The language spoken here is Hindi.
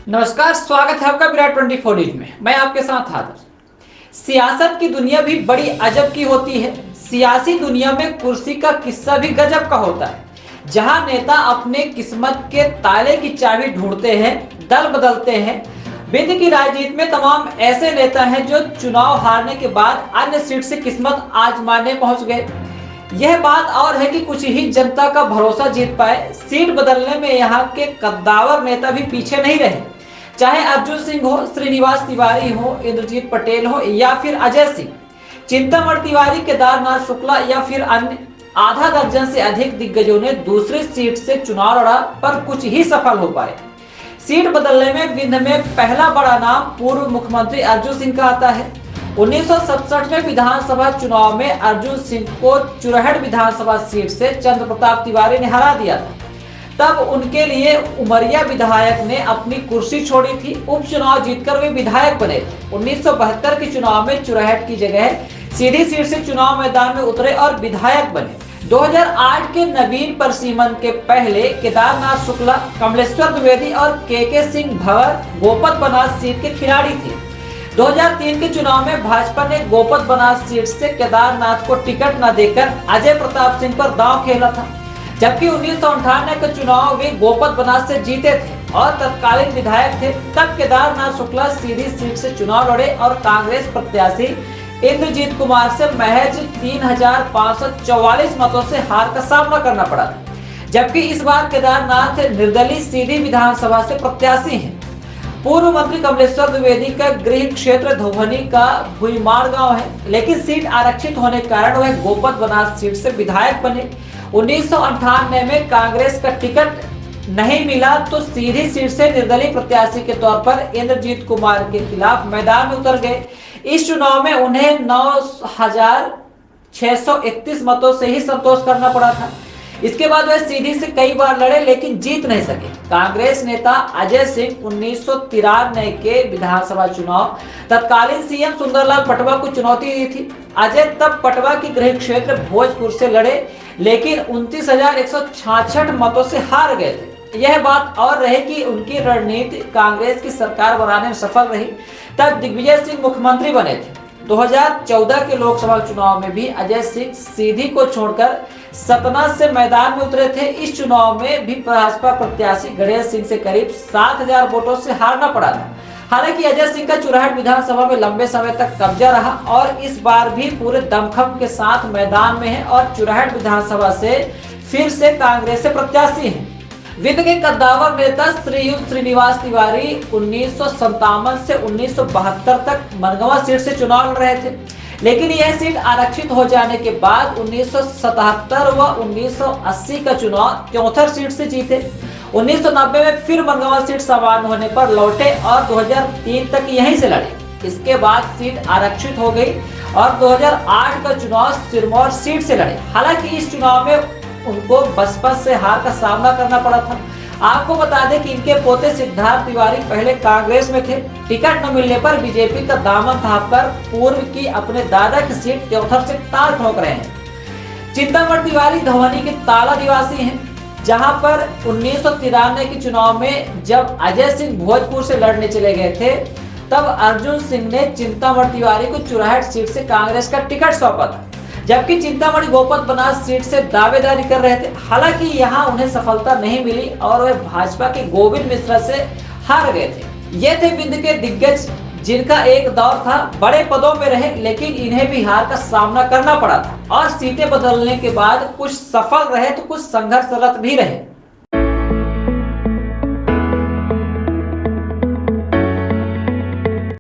नमस्कार, स्वागत है आपका विराट 24 न्यूज में। मैं आपके साथ हाजिर। सियासत की दुनिया भी बड़ी अजब की होती है। सियासी दुनिया में कुर्सी का किस्सा भी गजब का होता है, जहां नेता अपने किस्मत के ताले की चाबी ढूंढते हैं, दल बदलते हैं। विंध्य की राजनीति में तमाम ऐसे नेता हैं जो चुनाव हारने के बाद अन्य सीट से किस्मत आजमाने पहुंच गए। यह बात और है कि कुछ ही जनता का भरोसा जीत पाए। सीट बदलने में यहाँ के कद्दावर नेता भी पीछे नहीं रहे, चाहे अर्जुन सिंह हो, श्रीनिवास तिवारी हो, इंद्रजीत पटेल हो या फिर अजय सिंह, चिंतामणि तिवारी, केदारनाथ शुक्ला या फिर अन्य आधा दर्जन से अधिक दिग्गजों ने दूसरी सीट से चुनाव लड़ा, पर कुछ ही सफल हो पाए। सीट बदलने में विंध्य में पहला बड़ा नाम पूर्व मुख्यमंत्री अर्जुन सिंह का आता है। 1967 में विधानसभा चुनाव में अर्जुन सिंह को चुरहट विधानसभा सीट से चंद्र प्रताप तिवारी ने हरा दिया था। तब उनके लिए उमरिया विधायक ने अपनी कुर्सी छोड़ी थी। उपचुनाव जीतकर वे विधायक बने थे। 1972 के चुनाव में चुरहट की जगह सीधी सीट से चुनाव मैदान में उतरे और विधायक बने। 2008 के नवीन परिसीमन के पहले केदारनाथ शुक्ला, कमलेश्वर द्विवेदी और के सिंह भंवर गोपद बनास सीट के खिलाड़ी थे। 2003 के चुनाव में भाजपा ने गोपद बनास सीट से केदारनाथ को टिकट न देकर अजय प्रताप सिंह पर दांव खेला था, जबकि 1998 के चुनाव वे गोपद बनास से जीते थे और तत्कालीन विधायक थे। तब केदारनाथ शुक्ला सीधी सीट से चुनाव लड़े और कांग्रेस प्रत्याशी इंद्रजीत कुमार से महज 3544 मतों से हार का सामना करना पड़ा था, जबकि इस बार केदारनाथ निर्दलीय सीधी विधानसभा से प्रत्याशी हैं। पूर्व मंत्री कमलेश्वर द्विवेदी का गृह क्षेत्र धोवनी का भुईमार गांव है, लेकिन सीट आरक्षित होने के कारण वह गोपद बनास सीट से विधायक बने। 1998 में कांग्रेस का टिकट नहीं मिला तो सीधी सीट से निर्दलीय प्रत्याशी के तौर पर इंद्रजीत कुमार के खिलाफ मैदान में उतर गए। इस चुनाव में उन्हें 9631 मतों से ही संतोष करना पड़ा था। इसके बाद वह सीधी से कई बार लड़े, लेकिन जीत नहीं सके। कांग्रेस नेता अजय सिंह 1993 के विधानसभा चुनाव तत्कालीन सीएम सुंदरलाल पटवा को चुनौती दी थी। अजय तब पटवा की गृह क्षेत्र भोजपुर से लड़े, लेकिन 29,166 मतों से हार गए थे। यह बात और रहे कि उनकी रणनीति कांग्रेस की सरकार बनाने में सफल रही। तब दिग्विजय सिंह मुख्यमंत्री बने थे। 2014 के लोकसभा चुनाव में भी अजय सिंह सीधी को छोड़कर सतना से मैदान में उतरे थे। इस चुनाव में भी भाजपा प्रत्याशी गणेश सिंह से करीब 7000 वोटों से हारना पड़ा था। हालांकि अजय सिंह का चुरहट विधानसभा में लंबे समय तक कब्जा रहा और इस बार भी पूरे दमखम के साथ मैदान में है और चुरहट विधानसभा से फिर से कांग्रेस से प्रत्याशी हैं। विंध्य के कद्दावर नेता श्रीनिवास तिवारी 1957 से 1972 तक मनगवा सीट से चुनाव लड़ रहे थे, लेकिन यह सीट आरक्षित हो जाने के बाद 1977 व 1980 का चुनाव चौथर सीट से जीते। 1990 में फिर मनगवा सीट समान होने पर लौटे और 2003 तक यहीं से लड़े। इसके बाद सीट आरक्षित हो गई और 2008 का चुनाव सिरमौर सीट से लड़े। हालांकि इस चुनाव में उनको बसपा से हार का सामना करना पड़ा था। आपको बता दें कि इनके पोते सिद्धार्थ तिवारी पहले कांग्रेस में थे। टिकट न मिलने पर बीजेपी का दामन थापकर पूर्व की अपने दादा की सीट त्योथर से तार ठोक रहे हैं। चिंतामणि तिवारी धोवनी के ताला निवासी हैं, जहां पर 1993 के चुनाव में जब अजय सिंह भोजपुर से लड़ने चले गए थे, तब अर्जुन सिंह ने चिंतामणि तिवारी को चुरहट सीट से कांग्रेस का टिकट सौंपा था, जबकि चिंतामणि गोपद बनास सीट से दावेदारी कर रहे थे। हालांकि यहां उन्हें सफलता नहीं मिली और वह भाजपा के गोविंद मिश्रा से हार गए थे। ये थे विंध्य के दिग्गज, जिनका एक दौर था बड़े पदों में रहे, लेकिन इन्हें भी हार का सामना करना पड़ा था और सीटें बदलने के बाद कुछ सफल रहे तो कुछ संघर्षरत भी रहे।